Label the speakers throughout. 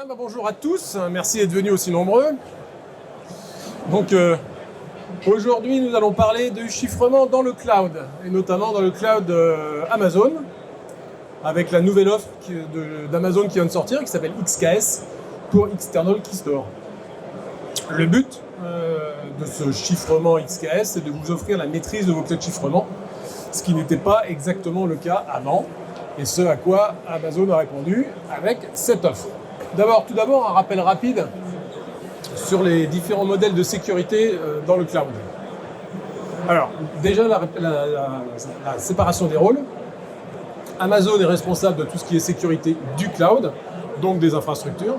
Speaker 1: Bonjour à tous, merci d'être venus aussi nombreux. Donc aujourd'hui nous allons parler du chiffrement dans le cloud, et notamment dans le cloud Amazon, avec la nouvelle offre d'Amazon qui vient de sortir, qui s'appelle XKS, pour External Key Store. Le but de ce chiffrement XKS, c'est de vous offrir la maîtrise de vos clés de chiffrement, ce qui n'était pas exactement le cas avant, et ce à quoi Amazon a répondu avec cette offre. Tout d'abord, un rappel rapide sur les différents modèles de sécurité dans le cloud. Alors, déjà la séparation des rôles. Amazon est responsable de tout ce qui est sécurité du cloud, donc des infrastructures,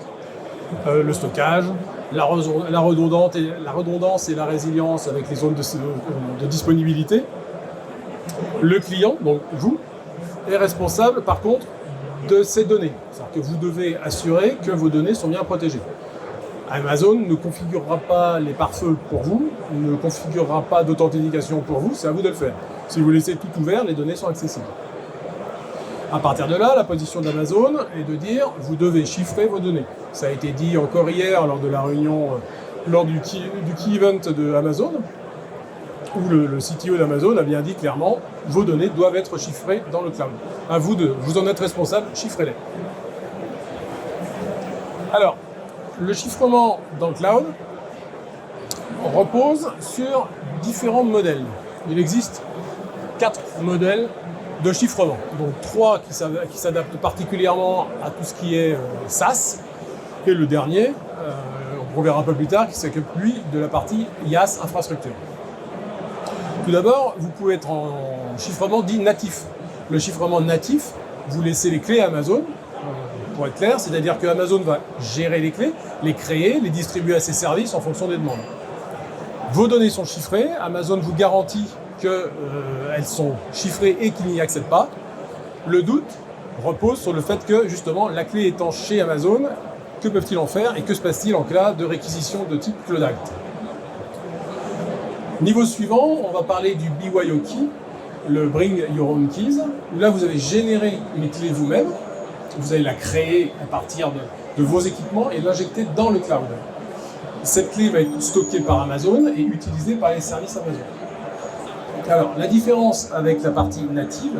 Speaker 1: le stockage, la redondance et la résilience avec les zones de disponibilité. Le client, donc vous, est responsable par contre de ces données. C'est-à-dire que vous devez assurer que vos données sont bien protégées. Amazon ne configurera pas les pare-feux pour vous, ne configurera pas d'authentification pour vous, c'est à vous de le faire. Si vous laissez tout ouvert, les données sont accessibles. À partir de là, la position d'Amazon est de dire vous devez chiffrer vos données. Ça a été dit encore hier lors de la réunion, lors du key event de Amazon, où le CTO d'Amazon a bien dit clairement vos données doivent être chiffrées dans le cloud. À vous vous en êtes responsable, chiffrez-les. Alors, le chiffrement dans le cloud repose sur différents modèles. Il existe 4 modèles de chiffrement. Donc 3 qui s'adaptent particulièrement à tout ce qui est SaaS, et le dernier, on verra un peu plus tard, qui s'occupe lui de la partie IaaS infrastructure. Tout d'abord, vous pouvez être en chiffrement dit natif. Le chiffrement natif, vous laissez les clés à Amazon, pour être clair, c'est-à-dire que Amazon va gérer les clés, les créer, les distribuer à ses services en fonction des demandes. Vos données sont chiffrées, Amazon vous garantit qu'elles sont chiffrées et qu'il n'y accède pas. Le doute repose sur le fait que, justement, la clé étant chez Amazon, que peuvent-ils en faire et que se passe-t-il en cas de réquisition de type Cloud Act ? Niveau suivant, on va parler du BYOKey, le Bring Your Own Keys, où là vous avez généré une clé vous-même, vous allez la créer à partir de vos équipements et l'injecter dans le cloud. Cette clé va être stockée par Amazon et utilisée par les services Amazon. Alors, la différence avec la partie native,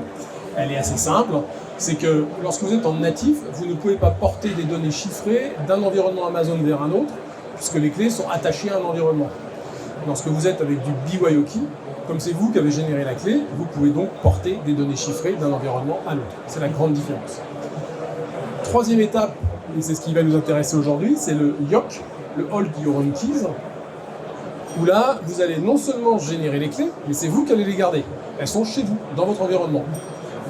Speaker 1: elle est assez simple, c'est que lorsque vous êtes en natif, vous ne pouvez pas porter des données chiffrées d'un environnement Amazon vers un autre, puisque les clés sont attachées à un environnement. Lorsque vous êtes avec du BYOKey, comme c'est vous qui avez généré la clé, vous pouvez donc porter des données chiffrées d'un environnement à l'autre. C'est la grande différence. Troisième étape, et c'est ce qui va nous intéresser aujourd'hui, c'est le YOK, le Hold Your Own Keys, où là, vous allez non seulement générer les clés, mais c'est vous qui allez les garder. Elles sont chez vous, dans votre environnement.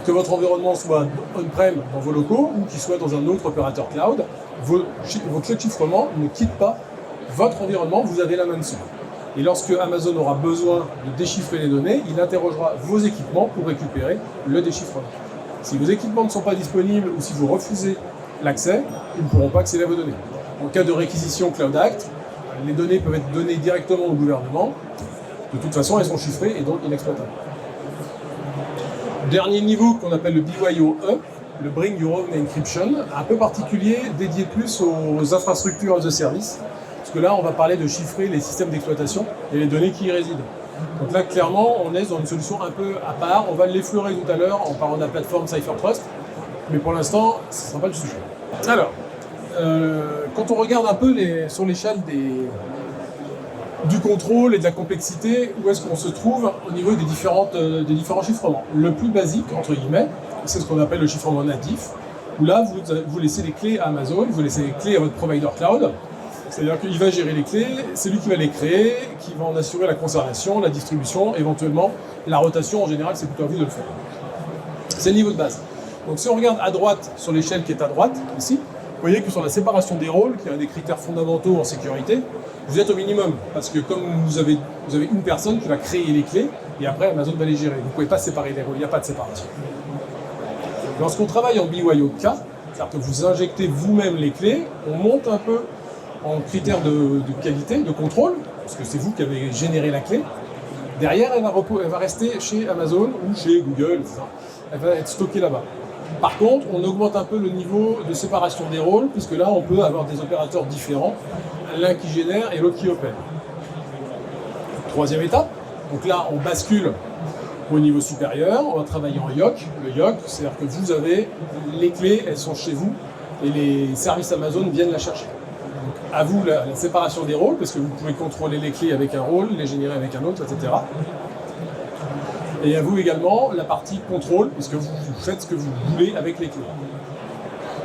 Speaker 1: Que votre environnement soit on-prem dans vos locaux ou qu'il soit dans un autre opérateur cloud, vos clés de chiffrement ne quittent pas votre environnement, vous avez la main dessus. Et lorsque Amazon aura besoin de déchiffrer les données, il interrogera vos équipements pour récupérer le déchiffrement. Si vos équipements ne sont pas disponibles ou si vous refusez l'accès, ils ne pourront pas accéder à vos données. En cas de réquisition Cloud Act, les données peuvent être données directement au gouvernement. De toute façon, elles sont chiffrées et donc inexploitables. Dernier niveau qu'on appelle le BYOE, le Bring Your Own Encryption, un peu particulier, dédié plus aux infrastructures as a service. Parce que là, on va parler de chiffrer les systèmes d'exploitation et les données qui y résident. Donc là, clairement, on est dans une solution un peu à part. On va l'effleurer tout à l'heure en parlant de la plateforme CipherTrust. Mais pour l'instant, ce ne sera pas le sujet. Alors, quand on regarde un peu sur l'échelle du contrôle et de la complexité, où est-ce qu'on se trouve au niveau des différents chiffrements. Le plus basique, entre guillemets, c'est ce qu'on appelle le chiffrement natif, où là, vous laissez les clés à Amazon, vous laissez les clés à votre provider cloud. C'est-à-dire qu'il va gérer les clés, c'est lui qui va les créer, qui va en assurer la conservation, la distribution, éventuellement la rotation. En général, c'est plutôt à vous de le faire. C'est le niveau de base. Donc si on regarde à droite, sur l'échelle qui est à droite, ici, vous voyez que sur la séparation des rôles, qui est un des critères fondamentaux en sécurité, vous êtes au minimum. Parce que comme vous avez une personne qui va créer les clés, et après Amazon va les gérer. Vous ne pouvez pas séparer les rôles, il n'y a pas de séparation. Lorsqu'on travaille en BYOK, c'est-à-dire que vous injectez vous-même les clés, on monte un peu en critères de qualité, de contrôle, parce que c'est vous qui avez généré la clé. Derrière, elle va rester chez Amazon ou chez Google, etc. Elle va être stockée là-bas. Par contre, on augmente un peu le niveau de séparation des rôles, puisque là, on peut avoir des opérateurs différents, l'un qui génère et l'autre qui opère. Troisième étape, donc là, on bascule au niveau supérieur, on va travailler en yoke. Le yoke, c'est-à-dire que vous avez les clés, elles sont chez vous, et les services Amazon viennent la chercher. Donc, à vous la séparation des rôles, parce que vous pouvez contrôler les clés avec un rôle, les générer avec un autre, etc. Et à vous également la partie contrôle, puisque vous faites ce que vous voulez avec les clés.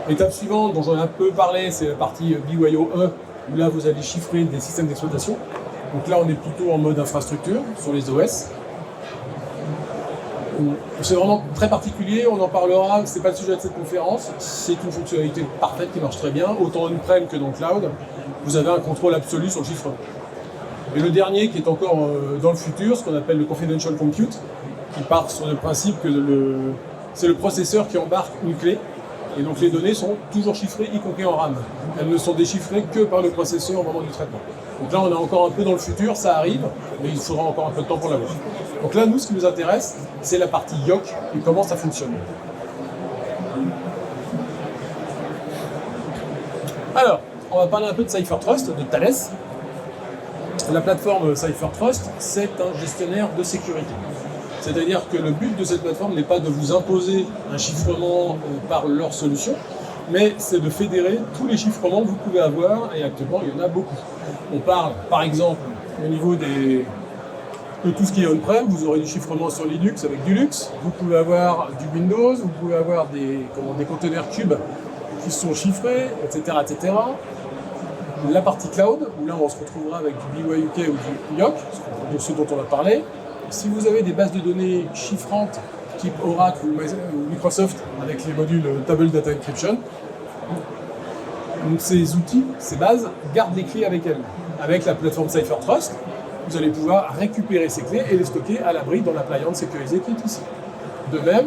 Speaker 1: L'étape suivante, dont j'en ai un peu parlé, c'est la partie BYOE, où là vous allez chiffrer des systèmes d'exploitation. Donc là on est plutôt en mode infrastructure, sur les OS. C'est vraiment très particulier, on en parlera, c'est pas le sujet de cette conférence, c'est une fonctionnalité parfaite qui marche très bien, autant on-prem que dans le cloud, vous avez un contrôle absolu sur le chiffrement. Et le dernier qui est encore dans le futur, ce qu'on appelle le confidential compute, qui part sur le principe que c'est le processeur qui embarque une clé, et donc les données sont toujours chiffrées, y compris en RAM. Elles ne sont déchiffrées que par le processeur au moment du traitement. Donc là, on est encore un peu dans le futur, ça arrive, mais il faudra encore un peu de temps pour l'avoir. Donc là, nous, ce qui nous intéresse, c'est la partie yoke et comment ça fonctionne. Alors, on va parler un peu de CipherTrust, de Thales. La plateforme CipherTrust, c'est un gestionnaire de sécurité. C'est-à-dire que le but de cette plateforme n'est pas de vous imposer un chiffrement par leur solution, mais c'est de fédérer tous les chiffrements que vous pouvez avoir, et actuellement il y en a beaucoup. On parle par exemple au niveau de tout ce qui est on-prem, vous aurez du chiffrement sur Linux avec du Lux, vous pouvez avoir du Windows, vous pouvez avoir des conteneurs cubes qui sont chiffrés, etc., etc. La partie cloud, où là on se retrouvera avec du BYOK ou du YOK, de ce dont on a parlé. Si vous avez des bases de données chiffrantes type Oracle ou Microsoft avec les modules Table Data Encryption, donc ces outils, ces bases, gardent les clés avec elles. Avec la plateforme CipherTrust, vous allez pouvoir récupérer ces clés et les stocker à l'abri dans l'appliance sécurisée qui est ici. De même,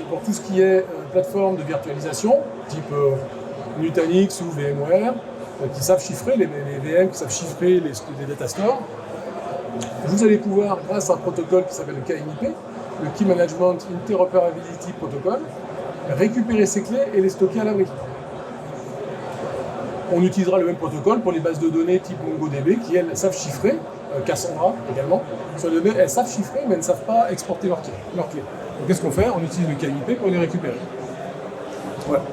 Speaker 1: pour tout ce qui est plateforme de virtualisation, type Nutanix ou VMware, qui savent chiffrer, les VM qui savent chiffrer les data stores, vous allez pouvoir, grâce à un protocole qui s'appelle le KMIP, le Key Management Interoperability Protocol, récupérer ces clés et les stocker à l'abri. On utilisera le même protocole pour les bases de données type MongoDB qui, elles, savent chiffrer, Cassandra également. Sur les données, elles savent chiffrer, mais elles ne savent pas exporter leurs clés. Donc qu'est-ce qu'on fait? On utilise le KMIP pour les récupérer. Voilà.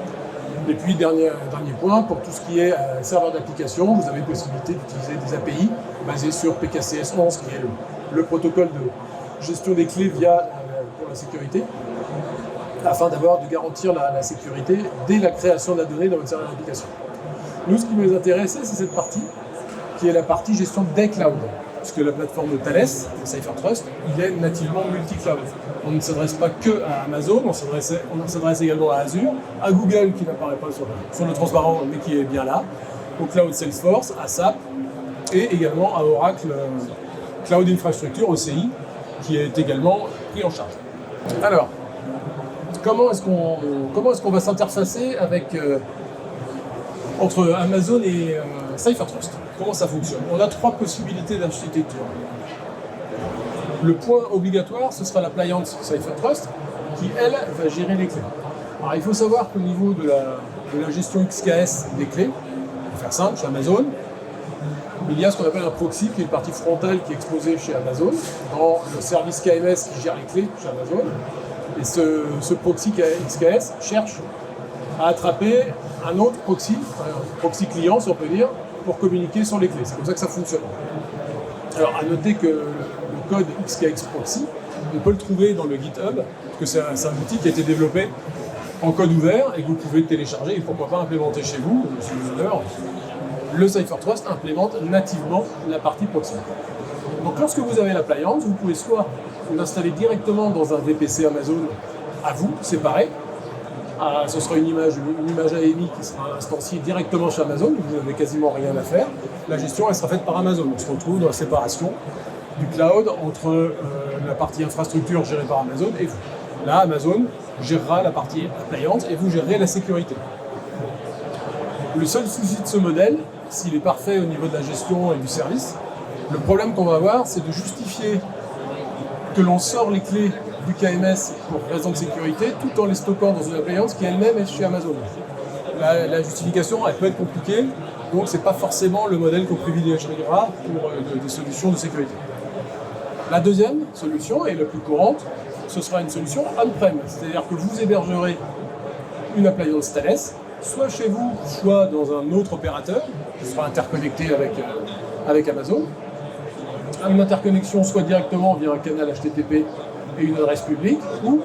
Speaker 1: Et puis, dernier point, pour tout ce qui est serveur d'application, vous avez possibilité d'utiliser des API basées sur PKCS 11, qui est le protocole de gestion des clés pour la sécurité, afin de garantir la sécurité dès la création de la donnée dans votre serveur d'application. Nous, ce qui nous intéressait, c'est cette partie, qui est la partie gestion des clouds. Puisque la plateforme de Thales, CipherTrust, il est nativement multi-cloud. On ne s'adresse pas que à Amazon, on s'adresse également à Azure, à Google qui n'apparaît pas sur le transparent mais qui est bien là, au Cloud Salesforce, à SAP et également à Oracle Cloud Infrastructure, OCI, qui est également pris en charge. Alors, comment est-ce qu'on va s'interfacer entre Amazon et CipherTrust? Comment ça fonctionne? On a trois possibilités d'architecture. Le point obligatoire, ce sera l'appliance CipherTrust, qui, elle, va gérer les clés. Alors, il faut savoir qu'au niveau de la gestion XKS des clés, pour faire simple, chez Amazon, il y a ce qu'on appelle un proxy, qui est une partie frontale qui est exposée chez Amazon, dans le service KMS qui gère les clés chez Amazon. Et ce proxy XKS cherche à attraper un autre proxy, un proxy client, si on peut dire, pour communiquer sur les clés. C'est comme ça que ça fonctionne. Alors, à noter que le code XKS Proxy, on peut le trouver dans le GitHub, parce que c'est un outil qui a été développé en code ouvert et que vous pouvez télécharger et pourquoi pas implémenter chez vous, si vous avez. Le CipherTrust implémente nativement la partie proxy. Donc, lorsque vous avez l'appliance, vous pouvez soit l'installer directement dans un VPC Amazon à vous, séparé. Ce sera une image AMI qui sera instanciée directement chez Amazon, donc vous n'avez quasiment rien à faire. La gestion, elle sera faite par Amazon. On se retrouve dans la séparation du cloud entre la partie infrastructure gérée par Amazon et vous. Là, Amazon gérera la partie appliance et vous gérerez la sécurité. Le seul souci de ce modèle, s'il est parfait au niveau de la gestion et du service, le problème qu'on va avoir, c'est de justifier que l'on sort les clés du KMS pour raison de sécurité, tout en les stockant dans une appliance qui elle-même est chez Amazon. La justification, elle peut être compliquée, donc c'est pas forcément le modèle qu'on privilégiera pour des solutions de sécurité. La deuxième solution, et la plus courante, ce sera une solution on-prem, c'est-à-dire que vous hébergerez une appliance Thales, soit chez vous, soit dans un autre opérateur, qui sera interconnecté avec Amazon. Une interconnexion soit directement via un canal HTTP et une adresse publique, ou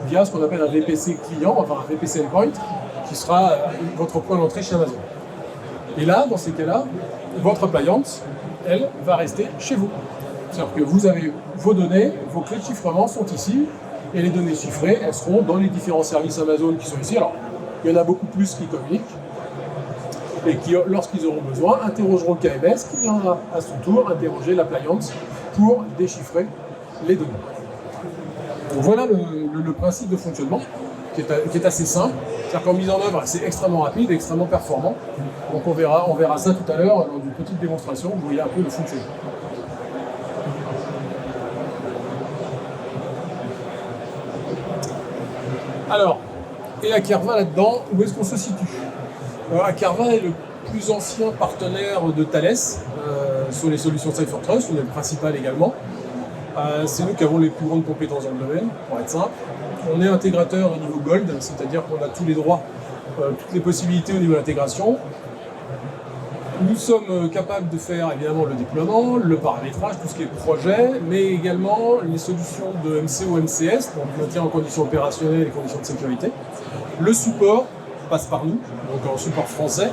Speaker 1: via ce qu'on appelle un VPC client, enfin un VPC endpoint, qui sera votre point d'entrée chez Amazon. Et là, dans ces cas-là, votre appliance, elle, va rester chez vous. C'est-à-dire que vous avez vos données, vos clés de chiffrement sont ici, et les données chiffrées, elles seront dans les différents services Amazon qui sont ici. Alors, il y en a beaucoup plus qui communiquent, et qui, lorsqu'ils auront besoin, interrogeront le KMS, qui viendra à son tour interroger l'appliance pour déchiffrer les données. Donc voilà le principe de fonctionnement, qui est assez simple. C'est-à-dire qu'en mise en œuvre, c'est extrêmement rapide, extrêmement performant. Donc on verra ça tout à l'heure dans une petite démonstration, vous voyez un peu le fonctionnement. Alors, et Akerva là-dedans, où est-ce qu'on se situe? Akerva est le plus ancien partenaire de Thales sur les solutions CipherTrust, on est le principal également. C'est nous qui avons les plus grandes compétences dans le domaine, pour être simple. On est intégrateur au niveau Gold, c'est-à-dire qu'on a tous les droits, toutes les possibilités au niveau de l'intégration. Nous sommes capables de faire évidemment le déploiement, le paramétrage, tout ce qui est projet, mais également les solutions de MCO, MCS, donc maintien en conditions opérationnelles et conditions de sécurité. Le support passe par nous, donc en support français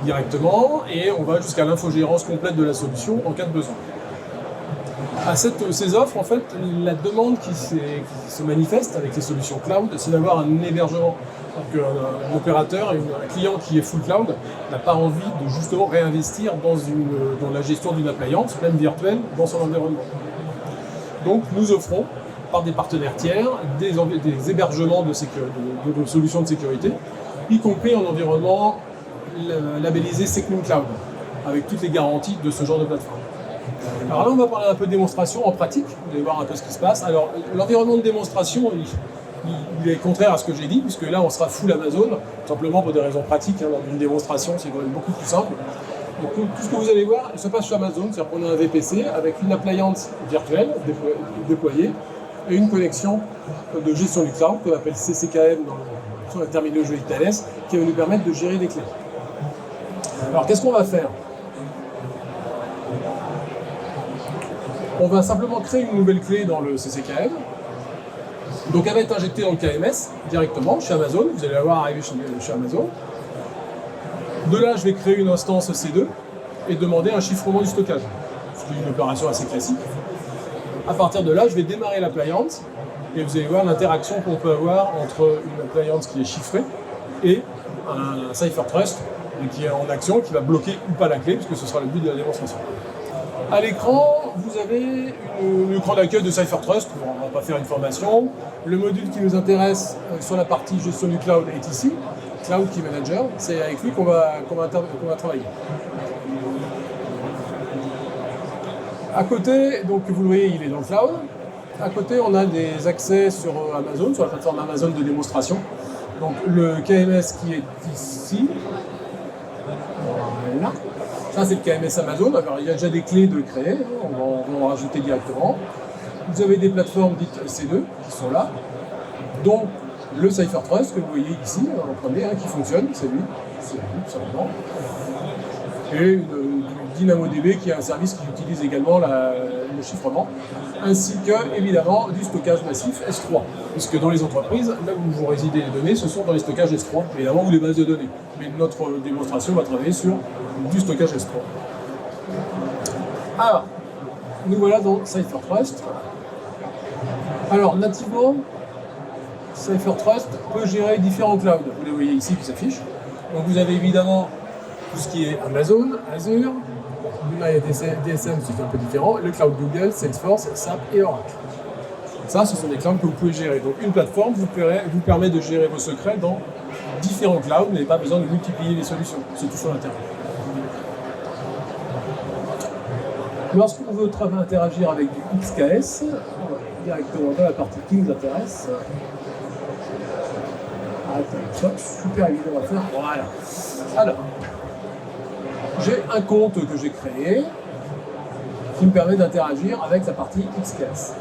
Speaker 1: directement, et on va jusqu'à l'infogérance complète de la solution en cas de besoin. À ces offres, en fait, la demande qui se manifeste avec les solutions cloud, c'est d'avoir un hébergement. Donc un opérateur, un client qui est full cloud, n'a pas envie de justement réinvestir dans la gestion d'une appliance, même virtuelle, dans son environnement. Donc nous offrons, par des partenaires tiers, des hébergements de solutions de sécurité, y compris en environnement labellisé Secnum Cloud, avec toutes les garanties de ce genre de plateforme. Alors là, on va parler un peu de démonstration en pratique, vous allez voir un peu ce qui se passe. Alors, l'environnement de démonstration, il est contraire à ce que j'ai dit, puisque là, on sera full Amazon, simplement pour des raisons pratiques. Lors d'une démonstration, c'est quand même beaucoup plus simple. Donc, tout ce que vous allez voir, il se passe sur Amazon, c'est-à-dire qu'on a un VPC avec une appliance virtuelle déployée et une connexion de gestion du cloud, qu'on appelle CCKM sur la terminologie Thales, qui va nous permettre de gérer les clés. Alors, qu'est-ce qu'on va faire ? On va simplement créer une nouvelle clé dans le CCKM. Donc elle va être injectée dans le KMS directement chez Amazon. Vous allez la voir arriver chez Amazon. De là, je vais créer une instance EC2 et demander un chiffrement du stockage. Ce qui est une opération assez classique. À partir de là, je vais démarrer l'appliance et vous allez voir l'interaction qu'on peut avoir entre une appliance qui est chiffrée et un CipherTrust qui est en action, qui va bloquer ou pas la clé, puisque ce sera le but de la démonstration. À l'écran, vous avez un écran d'accueil de CipherTrust. On ne va pas faire une formation. Le module qui nous intéresse sur la partie gestion du cloud est ici, Cloud Key Manager. C'est avec lui qu'on va travailler. À côté, donc vous le voyez, il est dans le cloud. À côté, on a des accès sur Amazon, sur la plateforme Amazon de démonstration. Donc le KMS qui est ici. Voilà. Ça, c'est le KMS Amazon. Alors, il y a déjà des clés de créer, on va en rajouter directement. Vous avez des plateformes dites C2 qui sont là, dont le CipherTrust que vous voyez ici, en premier, qui fonctionne, c'est lui, tout simplement. Et du DynamoDB qui est un service qui utilise également le chiffrement, ainsi que, évidemment, du stockage massif S3. Puisque dans les entreprises, là où vous résidez les données, ce sont dans les stockages S3, évidemment, ou les bases de données. Mais notre démonstration va travailler sur du stockage S3. Alors, nous voilà dans CipherTrust. Alors, nativement, CipherTrust peut gérer différents clouds. Vous les voyez ici qui s'affichent. Donc, vous avez évidemment tout ce qui est Amazon, Azure, DSM, c'est un peu différent, le cloud Google, Salesforce, SAP et Oracle. Ça, ce sont des clouds que vous pouvez gérer. Donc, une plateforme vous permet de gérer vos secrets dans différents clouds. Vous n'avez pas besoin de multiplier les solutions. C'est tout sur l'Internet. Lorsqu'on veut interagir avec du XKS, directement dans la partie qui nous intéresse. Attends, super évident à faire. Voilà. Alors, j'ai un compte que j'ai créé qui me permet d'interagir avec la partie XKS.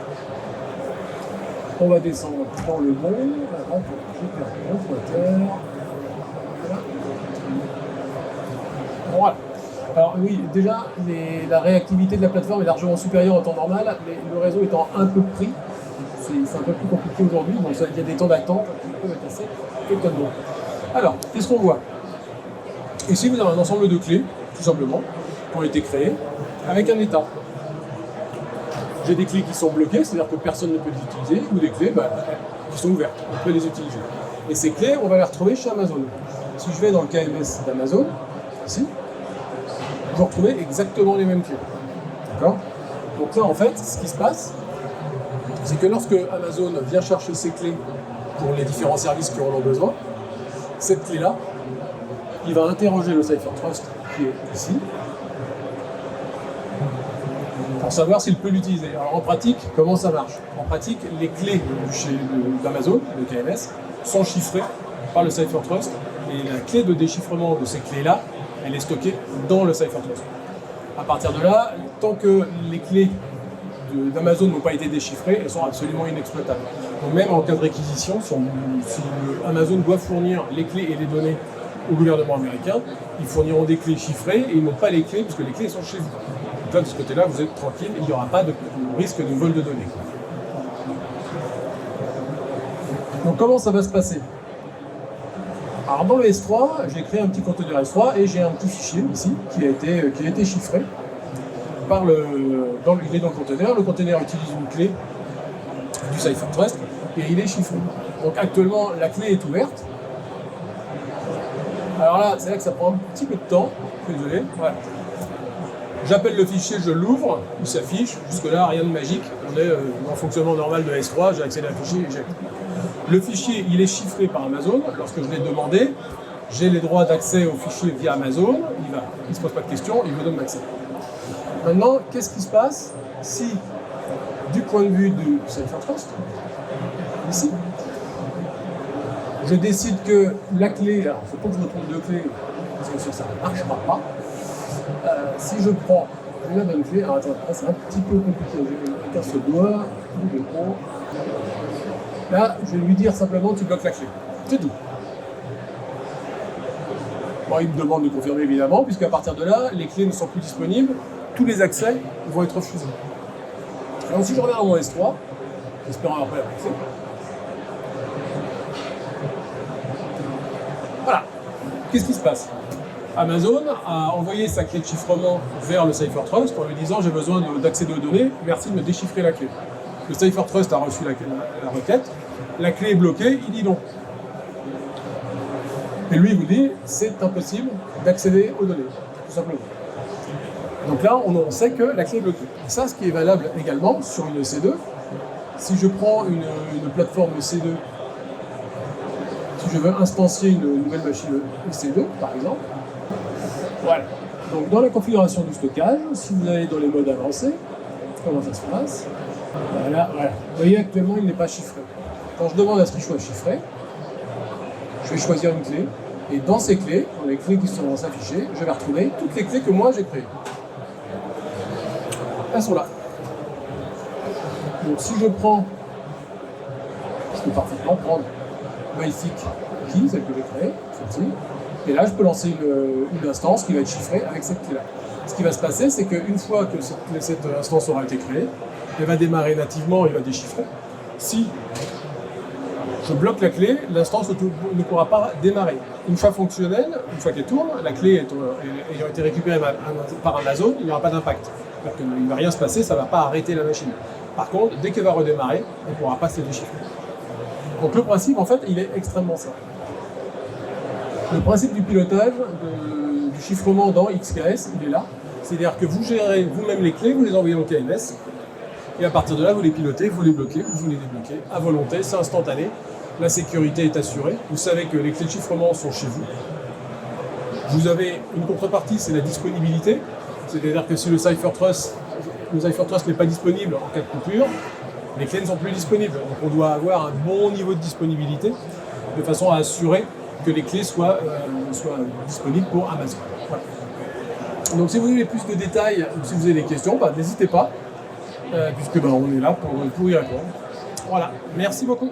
Speaker 1: On va descendre dans le bon. Voilà. Alors oui, déjà, la réactivité de la plateforme est largement supérieure en temps normal, mais le réseau étant un peu pris, c'est un peu plus compliqué aujourd'hui, donc il y a des temps d'attente qui peuvent être assez étonnants. Alors, qu'est-ce qu'on voit? Ici, vous avez un ensemble de clés, tout simplement, qui ont été créées, avec un état. J'ai des clés qui sont bloquées, c'est-à-dire que personne ne peut les utiliser, ou des clés qui sont ouvertes, on peut les utiliser. Et ces clés, on va les retrouver chez Amazon. Si je vais dans le KMS d'Amazon, ici, vous retrouvez exactement les mêmes clés. D'accord? Donc là, en fait, ce qui se passe, c'est que lorsque Amazon vient chercher ses clés pour les différents services qui en ont besoin, cette clé-là, il va interroger le CipherTrust qui est ici, pour savoir s'il peut l'utiliser. Alors en pratique, comment ça marche? En pratique, les clés d'Amazon, de KMS, sont chiffrées par le CipherTrust, et la clé de déchiffrement de ces clés-là, elle est stockée dans le CipherTrust. À partir de là, tant que les clés d'Amazon n'ont pas été déchiffrées, elles sont absolument inexploitables. Donc même en cas de réquisition, si Amazon doit fournir les clés et les données au gouvernement américain, ils fourniront des clés chiffrées et ils n'ont pas les clés puisque les clés sont chez vous. Donc là, de ce côté-là, vous êtes tranquille, il n'y aura pas de risque de vol de données. Donc comment ça va se passer? Alors dans le S3, j'ai créé un petit conteneur S3 et j'ai un petit fichier ici qui a été chiffré il est dans le conteneur. Le conteneur utilise une clé du CipherTrust et il est chiffré. Donc actuellement, la clé est ouverte. Alors là, c'est là que ça prend un petit peu de temps. Désolé. Voilà. J'appelle le fichier, je l'ouvre, il s'affiche. Jusque-là, rien de magique. On est en fonctionnement normal de S3, j'ai accédé à un fichier et j'ai. Le fichier, il est chiffré par Amazon. Lorsque je l'ai demandé, j'ai les droits d'accès au fichier via Amazon. Il ne se pose pas de questions, il me donne l'accès. Maintenant, qu'est-ce qui se passe si, du point de vue du CipherTrust, ici, je décide que la clé, alors il ne faut pas que je me trompe de clé, parce que ça ne marchera pas. Si je prends la bonne clé, alors attends, là c'est un petit peu compliqué, je casse ce doigt, je prends. Là, je vais lui dire simplement tu bloques la clé. C'est tout. Bon, il me demande de confirmer évidemment, puisqu'à partir de là, les clés ne sont plus disponibles, tous les accès vont être refusés. Alors si je reviens dans mon S3, espérant après l'accès. Voilà. Qu'est-ce qui se passe? Amazon a envoyé sa clé de chiffrement vers le CipherTrust en lui disant j'ai besoin d'accéder aux données, merci de me déchiffrer la clé. Le CipherTrust a reçu la requête, la clé est bloquée, il dit non. Et lui, il vous dit, c'est impossible d'accéder aux données, tout simplement. Donc là, on sait que la clé est bloquée. Et ça, ce qui est valable également sur une EC2, si je prends une plateforme EC2, si je veux instancier une nouvelle machine EC2, par exemple, voilà. Donc dans la configuration du stockage, si vous allez dans les modes avancés, comment ça se passe? Voilà. Vous voyez, actuellement, il n'est pas chiffré. Quand je demande à ce qu'il soit chiffré, je vais choisir une clé, et dans ces clés, dans les clés qui sont affichées, je vais retrouver toutes les clés que moi j'ai créées. Elles sont là. Donc si je prends, je peux parfaitement prendre Mythic Key, celle que j'ai créée, celle-ci, et là je peux lancer une instance qui va être chiffrée avec cette clé-là. Ce qui va se passer, c'est qu'une fois que cette instance aura été créée, elle va démarrer nativement, elle va déchiffrer. Si je bloque la clé, l'instance ne pourra pas démarrer. Une fois fonctionnelle, une fois qu'elle tourne, la clé ayant été récupérée par Amazon, il n'y aura pas d'impact. Il ne va rien se passer, ça ne va pas arrêter la machine. Par contre, dès qu'elle va redémarrer, elle ne pourra pas se déchiffrer. Donc le principe, en fait, il est extrêmement simple. Le principe du pilotage, du chiffrement dans XKS, il est là. C'est-à-dire que vous gérez vous-même les clés, vous les envoyez au KMS, et à partir de là, vous les pilotez, vous les bloquez, vous les débloquez à volonté, c'est instantané. La sécurité est assurée. Vous savez que les clés de chiffrement sont chez vous. Vous avez une contrepartie, c'est la disponibilité. C'est-à-dire que si le CipherTrust n'est pas disponible en cas de coupure, les clés ne sont plus disponibles. Donc on doit avoir un bon niveau de disponibilité de façon à assurer que les clés soient disponibles pour Amazon. Voilà. Donc si vous voulez plus de détails ou si vous avez des questions, n'hésitez pas, puisque on est là pour y répondre. Voilà, merci beaucoup.